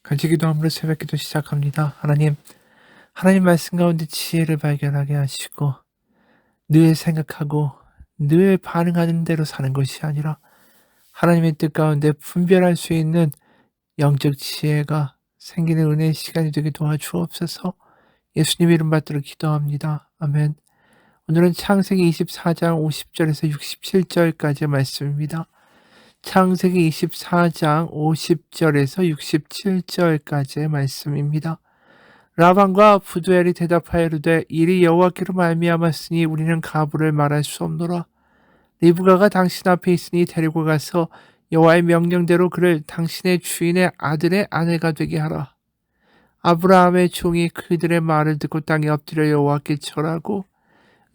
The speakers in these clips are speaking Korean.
간증 기도함으로 새벽 기도 시작합니다. 하나님 말씀 가운데 지혜를 발견하게 하시고 늘 생각하고 늘 반응하는 대로 사는 것이 아니라 하나님의 뜻 가운데 분별할 수 있는 영적 지혜가 생기는 은혜의 시간이 되게 도와주옵소서. 예수님 이름 받들어 기도합니다. 아멘. 오늘은 창세기 24장 50절에서 67절까지의 말씀입니다. 창세기 24장 50절에서 67절까지의 말씀입니다. 라반과 부두엘이 대답하여 이르되 일이 여호와께로 말미암았으니 우리는 가부를 말할 수 없노라. 리브가가 당신 앞에 있으니 데리고 가서 여호와의 명령대로 그를 당신의 주인의 아들의 아내가 되게 하라. 아브라함의 종이 그들의 말을 듣고 땅에 엎드려 여호와께 절하고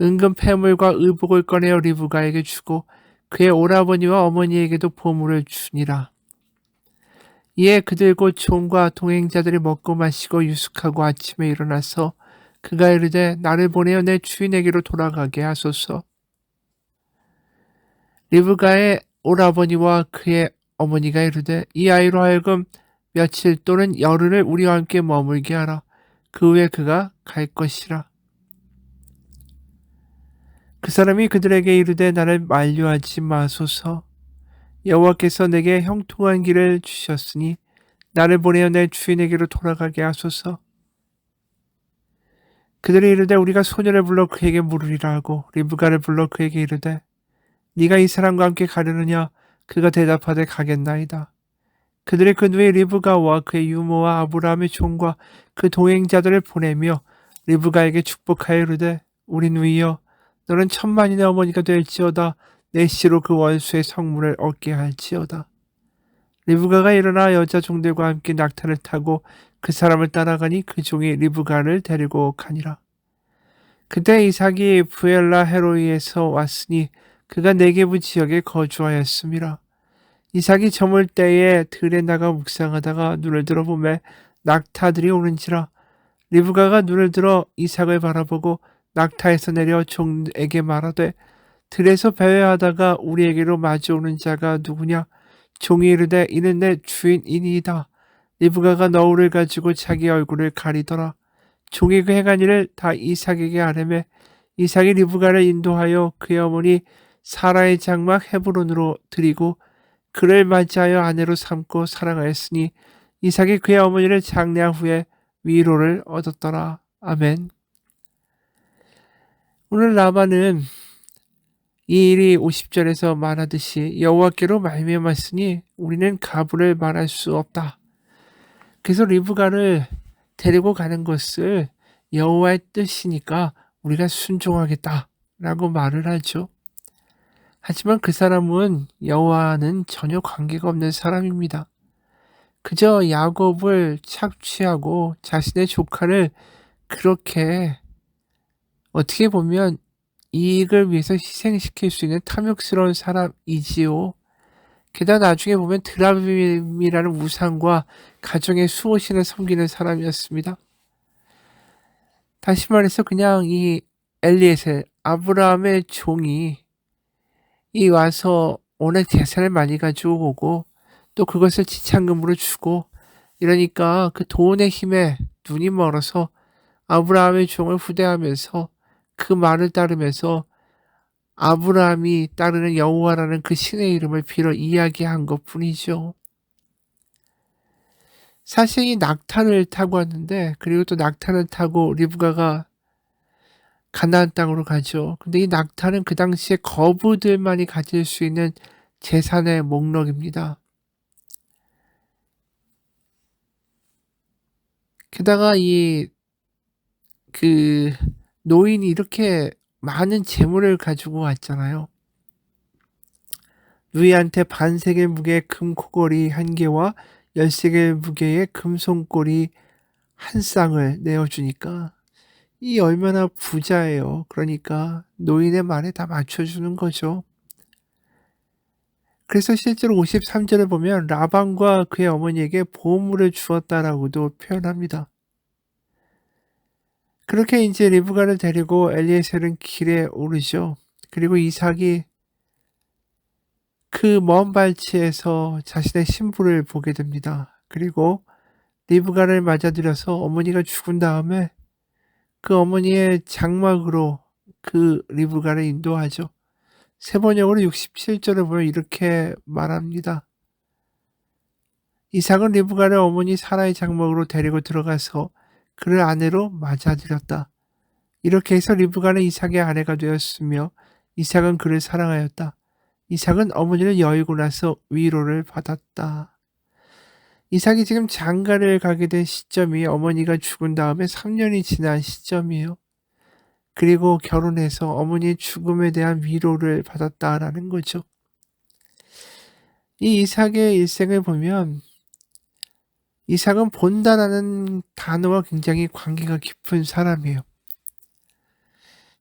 은금 패물과 의복을 꺼내어 리브가에게 주고 그의 오라버니와 어머니에게도 보물을 주니라. 이에 그들 곧 종과 동행자들이 먹고 마시고 유숙하고 아침에 일어나서 그가 이르되 나를 보내어 내 주인에게로 돌아가게 하소서. 리브가의 오라버니와 그의 어머니가 이르되 이 아이로 하여금 며칠 또는 열흘을 우리와 함께 머물게 하라. 그 후에 그가 갈 것이라. 그 사람이 그들에게 이르되 나를 만류하지 마소서. 여호와께서 내게 형통한 길을 주셨으니 나를 보내어 내 주인에게로 돌아가게 하소서. 그들이 이르되 우리가 소녀를 불러 그에게 물으리라 하고 리브가를 불러 그에게 이르되 네가 이 사람과 함께 가려느냐? 그가 대답하되 가겠나이다. 그들이 그 후에 리브가와 그의 유모와 아브라함의 종과 그 동행자들을 보내며 리브가에게 축복하여 이르되 우리 누이여 너는 천만인의 어머니가 될지어다. 내 씨로 그 원수의 성물을 얻게 할지어다. 리브가가 일어나 여자 종들과 함께 낙타를 타고 그 사람을 따라가니 그 종이 리브가를 데리고 가니라. 그때 이삭이 부엘라 헤로이에서 왔으니 그가 네게부 지역에 거주하였음이라. 이삭이 저물 때에 들에 나가 묵상하다가 눈을 들어 보매 낙타들이 오는지라. 리브가가 눈을 들어 이삭을 바라보고 낙타에서 내려 종에게 말하되 들에서 배회하다가 우리에게로 마주오는 자가 누구냐? 종이 이르되 이는 내 주인이니이다. 리브가가 너울을 가지고 자기 얼굴을 가리더라. 종이 그 행한 일을 다 이삭에게 아뢰매 이삭이 리브가를 인도하여 그의 어머니 사라의 장막 헤브론으로 드리고 그를 맞이하여 아내로 삼고 사랑하였으니 이삭이 그의 어머니를 장례한 후에 위로를 얻었더라. 아멘. 오늘 라반은 이 일이 50절에서 말하듯이 여호와께로 말미암았으니 우리는 가부를 말할 수 없다. 그래서 리브가를 데리고 가는 것을 여호와의 뜻이니까 우리가 순종하겠다라고 말을 하죠. 하지만 그 사람은 여호와와는 전혀 관계가 없는 사람입니다. 그저 야곱을 착취하고 자신의 조카를 그렇게 어떻게 보면 이익을 위해서 희생시킬 수 있는 탐욕스러운 사람이지요. 게다가 나중에 보면 드라빔이라는 우상과 가정의 수호신을 섬기는 사람이었습니다. 다시 말해서 그냥 이 엘리에셀, 아브라함의 종이 이 와서 워낙 재산을 많이 가지고 오고 또 그것을 지참금으로 주고 이러니까 그 돈의 힘에 눈이 멀어서 아브라함의 종을 후대하면서 그 말을 따르면서 아브라함이 따르는 여호와라는 그 신의 이름을 빌어 이야기한 것뿐이죠. 사실 이 낙타를 타고 왔는데 그리고 또 낙타를 타고 리브가가 가나안 땅으로 가죠. 근데 이 낙타는 그 당시에 거부들만이 가질 수 있는 재산의 목록입니다. 게다가 그 노인이 이렇게 많은 재물을 가지고 왔잖아요. 누이한테 반세겔 무게의 금코걸이 1개와 10세겔 무게의 금손꼬리 1쌍을 내어주니까 이 얼마나 부자예요. 그러니까 노인의 말에 다 맞춰주는 거죠. 그래서 실제로 53절을 보면 라반과 그의 어머니에게 보물을 주었다라고도 표현합니다. 그렇게 이제 리브가를 데리고 엘리에셀은 길에 오르죠. 그리고 이삭이 그 먼 발치에서 자신의 신부를 보게 됩니다. 그리고 리브가를 맞아들여서 어머니가 죽은 다음에 그 어머니의 장막으로 그 리브가를 인도하죠. 세번역으로 67절을 보면 이렇게 말합니다. 이삭은 리브가를 어머니 사라의 장막으로 데리고 들어가서 그를 아내로 맞아들였다. 이렇게 해서 리브가는 이삭의 아내가 되었으며 이삭은 그를 사랑하였다. 이삭은 어머니를 여의고 나서 위로를 받았다. 이삭이 지금 장가를 가게 된 시점이 어머니가 죽은 다음에 3년이 지난 시점이에요. 그리고 결혼해서 어머니의 죽음에 대한 위로를 받았다라는 거죠. 이 이삭의 일생을 보면 이삭은 본다라는 단어와 굉장히 관계가 깊은 사람이에요.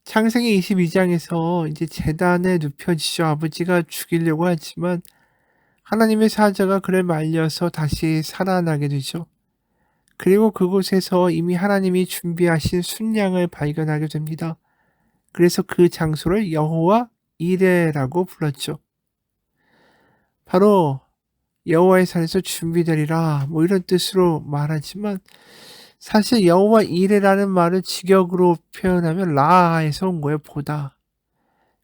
창세기 22장에서 이제 제단에 눕혀지죠. 아버지가 죽이려고 하지만 하나님의 사자가 그를 말려서 다시 살아나게 되죠. 그리고 그곳에서 이미 하나님이 준비하신 순양을 발견하게 됩니다. 그래서 그 장소를 여호와 이레라고 불렀죠. 바로 여호와의 산에서 준비되리라 뭐 이런 뜻으로 말하지만 사실 여호와 이레라는 말을 직역으로 표현하면 라에서 온 거예요. 보다.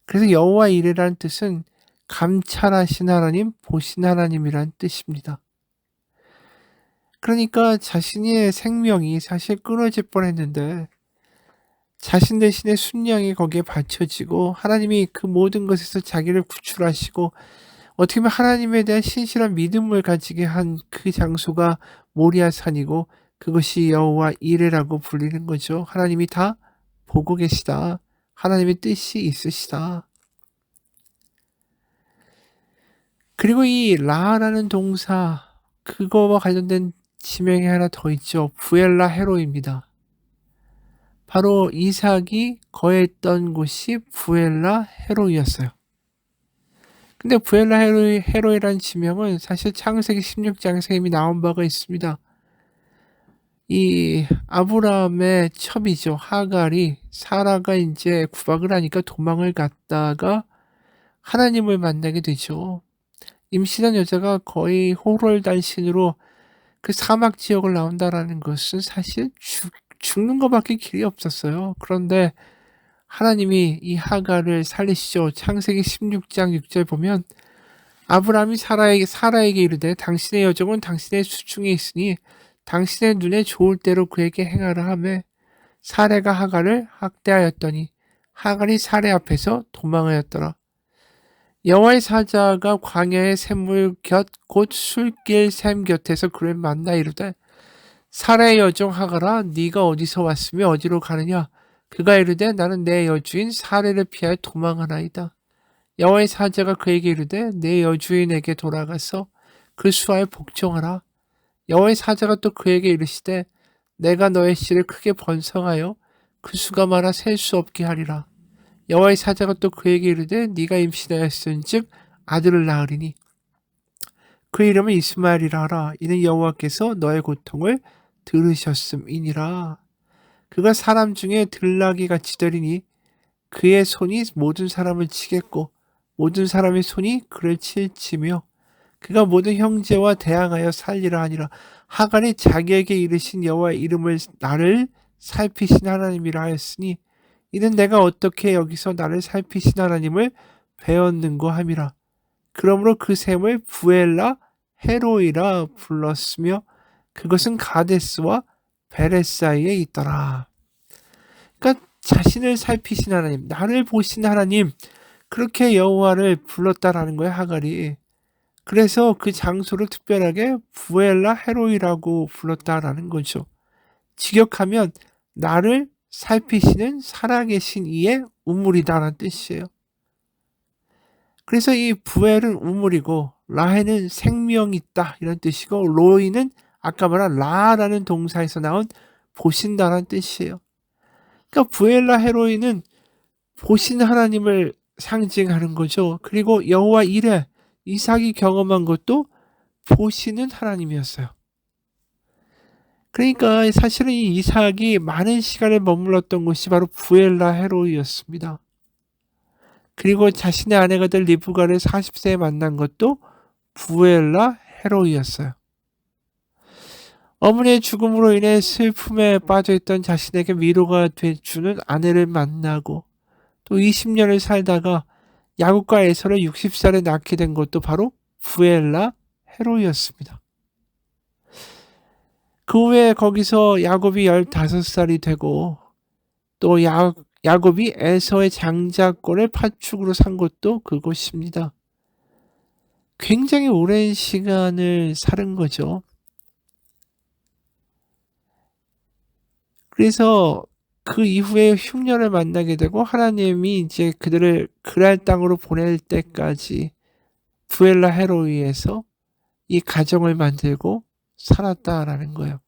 그래서 여호와 이레라는 뜻은 감찰하신 하나님, 보신 하나님이라는 뜻입니다. 그러니까 자신의 생명이 사실 끊어질 뻔했는데 자신 대신에 순양이 거기에 바쳐지고 하나님이 그 모든 것에서 자기를 구출하시고 어떻게 보면 하나님에 대한 신실한 믿음을 가지게 한 그 장소가 모리아산이고 그것이 여호와 이레라고 불리는 거죠. 하나님이 다 보고 계시다. 하나님의 뜻이 있으시다. 그리고 이 라라는 동사 그거와 관련된 지명이 하나 더 있죠. 부엘라 헤로입니다. 바로 이삭이 거했던 곳이 부엘라 헤로이였어요. 근데 부엘라 헤로이라는 지명은 사실 창세기 16장에서 이미 나온 바가 있습니다. 이 아브라함의 첩이죠. 하갈이 사라가 이제 구박을 하니까 도망을 갔다가 하나님을 만나게 되죠. 임신한 여자가 거의 호롤단신으로 그 사막 지역을 나온다라는 것은 사실 죽는 것밖에 길이 없었어요. 그런데 하나님이 이 하갈을 살리시죠. 창세기 16장 6절 보면 아브라함이 사라에게 이르되 당신의 여종은 당신의 수중에 있으니 당신의 눈에 좋을 대로 그에게 행하라 하며 사레가 하갈을 학대하였더니 하갈이 사레 앞에서 도망하였더라. 여호와의 사자가 광야의 샘물 곁 곧 술길 샘 곁에서 그를 만나 이르되 사라의 여종 하갈아 네가 어디서 왔으며 어디로 가느냐. 그가 이르되 나는 내 여주인 사레를 피하여 도망하나이다. 여호와의 사자가 그에게 이르되 내 여주인에게 돌아가서 그 수하에 복종하라. 여호와의 사자가 또 그에게 이르시되 내가 너의 씨를 크게 번성하여 그 수가 많아 셀 수 없게 하리라. 여호와의 사자가 또 그에게 이르되 네가 임신하였은즉 아들을 낳으리니 그 이름은 이스마엘이라 하라. 이는 여호와께서 너의 고통을 들으셨음이니라. 그가 사람 중에 들나귀 같이 되리니 그의 손이 모든 사람을 치겠고 모든 사람의 손이 그를 칠치며 그가 모든 형제와 대항하여 살리라 하니라. 하갈이 자기에게 이르신 여호와의 이름을 나를 살피신 하나님이라 하였으니 이는 내가 어떻게 여기서 나를 살피신 하나님을 배웠는고 함이라. 그러므로 그 샘을 부엘라 헤로이라 불렀으며 그것은 가데스와 베레 사이에 있더라. 그러니까 자신을 살피신 하나님, 나를 보신 하나님, 그렇게 여호와를 불렀다라는 거예요, 하갈이. 그래서 그 장소를 특별하게 부엘라 헤로이라고 불렀다라는 거죠. 직역하면 나를 살피시는 살아계신 이의 우물이다라는 뜻이에요. 그래서 이 부엘은 우물이고 라헬은 생명이 있다 이런 뜻이고 로이는 아까 말한 라라는 동사에서 나온 보신다라는 뜻이에요. 그러니까 부엘라 헤로이는 보신 하나님을 상징하는 거죠. 그리고 여호와 이레 이삭이 경험한 것도 보시는 하나님이었어요. 그러니까 사실은 이 이삭이 많은 시간을 머물렀던 곳이 바로 부엘라 헤로이였습니다. 그리고 자신의 아내가 될 리브가를 40세에 만난 것도 부엘라 헤로이였어요. 어머니의 죽음으로 인해 슬픔에 빠져있던 자신에게 위로가 돼주는 아내를 만나고 또 20년을 살다가 야곱과 에서를 60살에 낳게 된 것도 바로 부엘라 헤로이였습니다. 그 후에 거기서 야곱이 15살이 되고 또 야곱이 에서의 장자권을 파축으로 산 것도 그곳입니다. 굉장히 오랜 시간을 살은 거죠. 그래서 그 이후에 흉년을 만나게 되고 하나님이 이제 그들을 그랄 땅으로 보낼 때까지 부엘라 헤로이에서 이 가정을 만들고 살았다라는 거예요.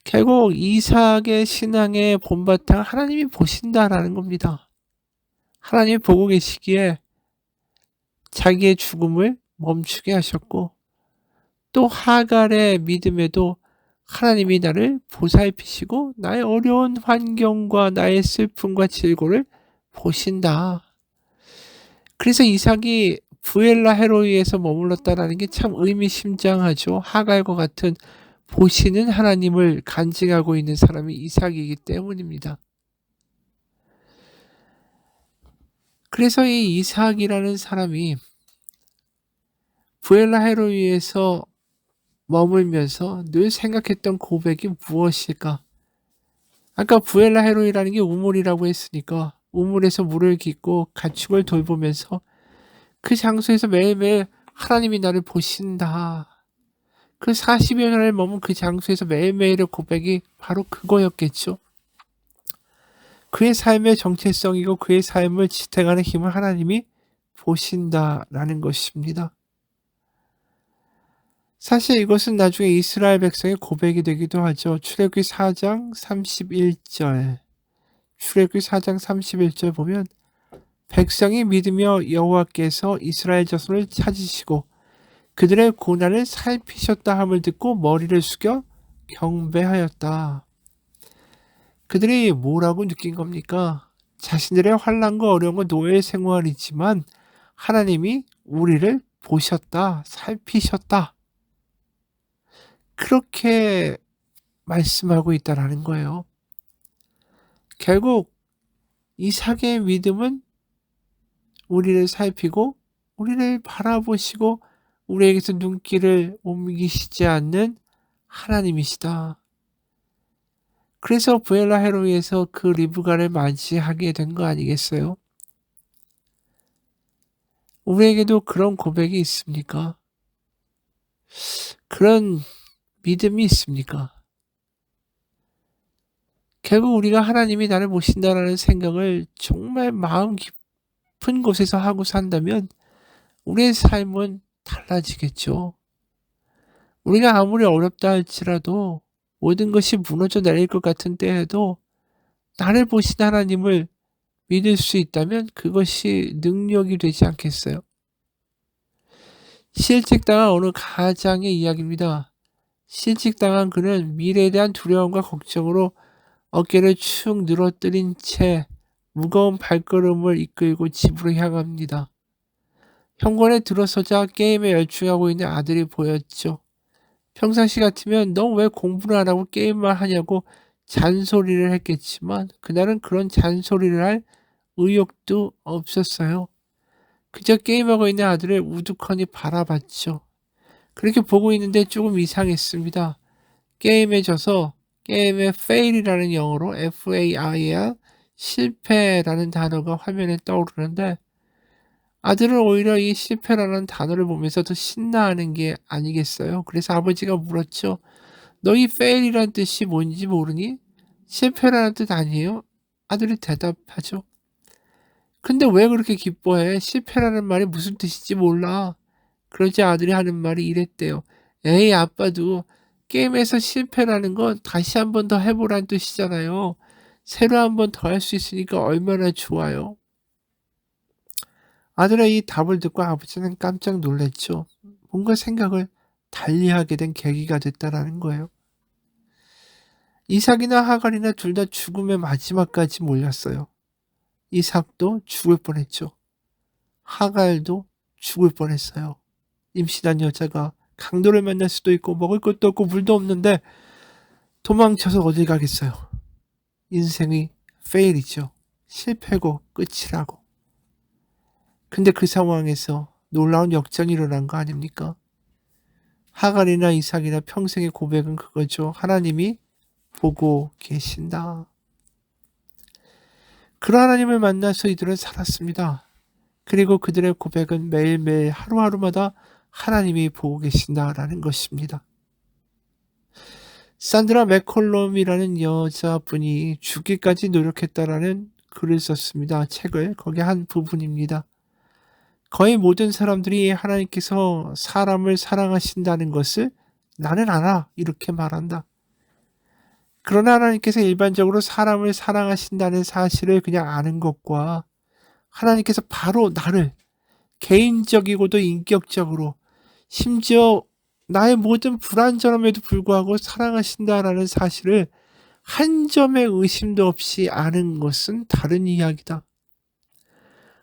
결국 이삭의 신앙의 본바탕 하나님이 보신다라는 겁니다. 하나님이 보고 계시기에 자기의 죽음을 멈추게 하셨고 또 하갈의 믿음에도 하나님이 나를 보살피시고 나의 어려운 환경과 나의 슬픔과 질고를 보신다. 그래서 이삭이 부엘라 헤로이에서 머물렀다라는 게 참 의미심장하죠. 하갈과 같은 보시는 하나님을 간증하고 있는 사람이 이삭이기 때문입니다. 그래서 이 이삭이라는 사람이 부엘라 헤로이에서 머물면서 늘 생각했던 고백이 무엇일까? 아까 부엘라 헤로이라는 게 우물이라고 했으니까 우물에서 물을 깃고 가축을 돌보면서 그 장소에서 매일매일 하나님이 나를 보신다. 그 40여 년을 머문 그 장소에서 매일매일의 고백이 바로 그거였겠죠. 그의 삶의 정체성이고 그의 삶을 지탱하는 힘을 하나님이 보신다라는 것입니다. 사실 이것은 나중에 이스라엘 백성의 고백이 되기도 하죠. 출애굽기 4장 31절. 출애굽기 4장 31절 보면 백성이 믿으며 여호와께서 이스라엘 자손을 찾으시고 그들의 고난을 살피셨다 함을 듣고 머리를 숙여 경배하였다. 그들이 뭐라고 느낀 겁니까? 자신들의 환난과 어려움과 노예 생활이지만 하나님이 우리를 보셨다, 살피셨다. 그렇게 말씀하고 있다라는 거예요. 결국 이삭의 믿음은 우리를 살피고 우리를 바라보시고 우리에게서 눈길을 옮기시지 않는 하나님이시다. 그래서 부엘라 헤로이에서 그 리브가를 맞이하게 된 거 아니겠어요? 우리에게도 그런 고백이 있습니까? 그런 믿음이 있습니까? 결국 우리가 하나님이 나를 보신다라는 생각을 정말 마음 깊은 곳에서 하고 산다면 우리의 삶은 달라지겠죠. 우리가 아무리 어렵다 할지라도 모든 것이 무너져 내릴 것 같은 때에도 나를 보신 하나님을 믿을 수 있다면 그것이 능력이 되지 않겠어요? 실직당한 어느 가장의 이야기입니다. 실직당한 그는 미래에 대한 두려움과 걱정으로 어깨를 축 늘어뜨린 채 무거운 발걸음을 이끌고 집으로 향합니다. 현관에 들어서자 게임에 열중하고 있는 아들이 보였죠. 평상시 같으면 너 왜 공부를 안 하고 게임만 하냐고 잔소리를 했겠지만 그날은 그런 잔소리를 할 의욕도 없었어요. 그저 게임하고 있는 아들을 우두커니 바라봤죠. 그렇게 보고 있는데 조금 이상했습니다. 게임에 져서 게임의 fail이라는 영어로 FAIL 실패라는 단어가 화면에 떠오르는데 아들은 오히려 이 실패라는 단어를 보면서 더 신나하는 게 아니겠어요? 그래서 아버지가 물었죠. 너 이 fail이라는 뜻이 뭔지 모르니? 실패라는 뜻 아니에요? 아들이 대답하죠. 근데 왜 그렇게 기뻐해? 실패라는 말이 무슨 뜻인지 몰라. 그러자 아들이 하는 말이 이랬대요. 에이, 아빠도 게임에서 실패라는 건 다시 한 번 더 해보란 뜻이잖아요. 새로 한 번 더 할 수 있으니까 얼마나 좋아요. 아들의 이 답을 듣고 아버지는 깜짝 놀랐죠. 뭔가 생각을 달리하게 된 계기가 됐다라는 거예요. 이삭이나 하갈이나 둘 다 죽음의 마지막까지 몰렸어요. 이삭도 죽을 뻔했죠. 하갈도 죽을 뻔했어요. 임신한 여자가 강도를 만날 수도 있고 먹을 것도 없고 물도 없는데 도망쳐서 어딜 가겠어요. 인생이 페일이죠. 실패고 끝이라고. 근데 그 상황에서 놀라운 역전이 일어난 거 아닙니까? 하갈이나 이삭이나 평생의 고백은 그거죠. 하나님이 보고 계신다. 그런 하나님을 만나서 이들은 살았습니다. 그리고 그들의 고백은 매일매일 하루하루마다 하나님이 보고 계신다라는 것입니다. 산드라 맥컬럼이라는 여자분이 죽기까지 노력했다라는 글을 썼습니다. 책을. 거기 한 부분입니다. 거의 모든 사람들이 하나님께서 사람을 사랑하신다는 것을 나는 알아 이렇게 말한다. 그러나 하나님께서 일반적으로 사람을 사랑하신다는 사실을 그냥 아는 것과 하나님께서 바로 나를 개인적이고도 인격적으로 심지어 나의 모든 불완전함에도 불구하고 사랑하신다라는 사실을 한 점의 의심도 없이 아는 것은 다른 이야기다.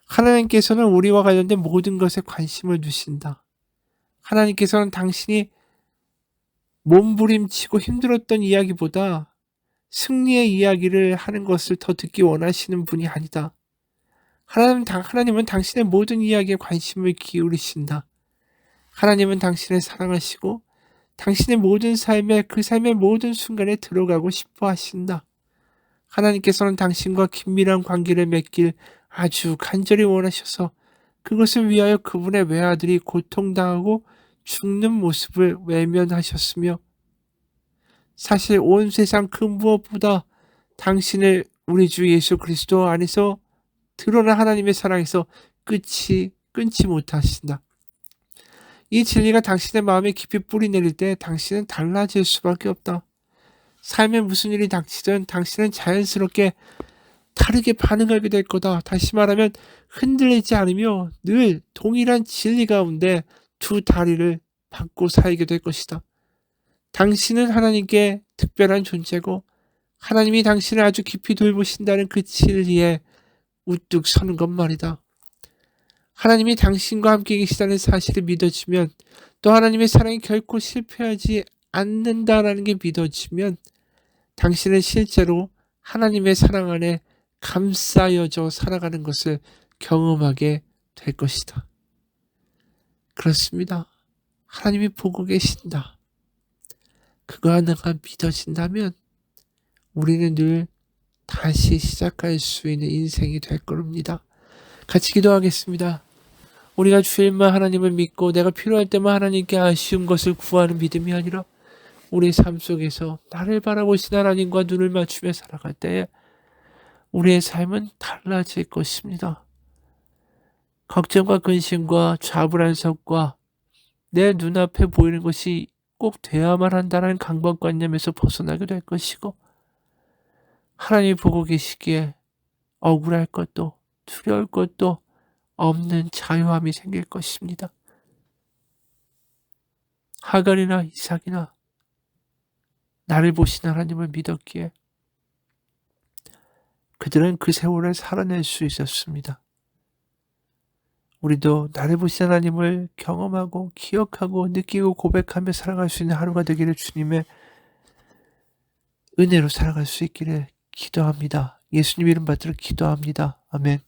하나님께서는 우리와 관련된 모든 것에 관심을 두신다. 하나님께서는 당신이 몸부림치고 힘들었던 이야기보다 승리의 이야기를 하는 것을 더 듣기 원하시는 분이 아니다. 하나님은 당신의 모든 이야기에 관심을 기울이신다. 하나님은 당신을 사랑하시고 당신의 모든 삶에 그 삶의 모든 순간에 들어가고 싶어 하신다. 하나님께서는 당신과 긴밀한 관계를 맺길 아주 간절히 원하셔서 그것을 위하여 그분의 외아들이 고통당하고 죽는 모습을 외면하셨으며 사실 온 세상 그 무엇보다 당신을 우리 주 예수 그리스도 안에서 드러난 하나님의 사랑에서 끊지 못하신다. 이 진리가 당신의 마음에 깊이 뿌리 내릴 때 당신은 달라질 수밖에 없다. 삶에 무슨 일이 닥치든 당신은 자연스럽게 다르게 반응하게 될 거다. 다시 말하면 흔들리지 않으며 늘 동일한 진리 가운데 두 다리를 받고 살게 될 것이다. 당신은 하나님께 특별한 존재고 하나님이 당신을 아주 깊이 돌보신다는 그 진리에 우뚝 서는 것 말이다. 하나님이 당신과 함께 계시다는 사실을 믿어지면 또 하나님의 사랑이 결코 실패하지 않는다라는 게 믿어지면 당신은 실제로 하나님의 사랑 안에 감싸여져 살아가는 것을 경험하게 될 것이다. 그렇습니다. 하나님이 보고 계신다. 그거 하나가 믿어진다면 우리는 늘 다시 시작할 수 있는 인생이 될 겁니다. 같이 기도하겠습니다. 우리가 주일만 하나님을 믿고 내가 필요할 때만 하나님께 아쉬운 것을 구하는 믿음이 아니라 우리 삶 속에서 나를 바라보신 하나님과 눈을 맞추며 살아갈 때에 우리의 삶은 달라질 것입니다. 걱정과 근심과 좌불안석과 내 눈앞에 보이는 것이 꼭 돼야만 한다는 강박관념에서 벗어나게 될 것이고 하나님이 보고 계시기에 억울할 것도 두려울 것도 없는 자유함이 생길 것입니다. 하갈이나 이삭이나 나를 보신 하나님을 믿었기에 그들은 그 세월을 살아낼 수 있었습니다. 우리도 나를 보신 하나님을 경험하고 기억하고 느끼고 고백하며 살아갈 수 있는 하루가 되기를 주님의 은혜로 살아갈 수 있기를 기도합니다. 예수님 이름 받들어 기도합니다. 아멘.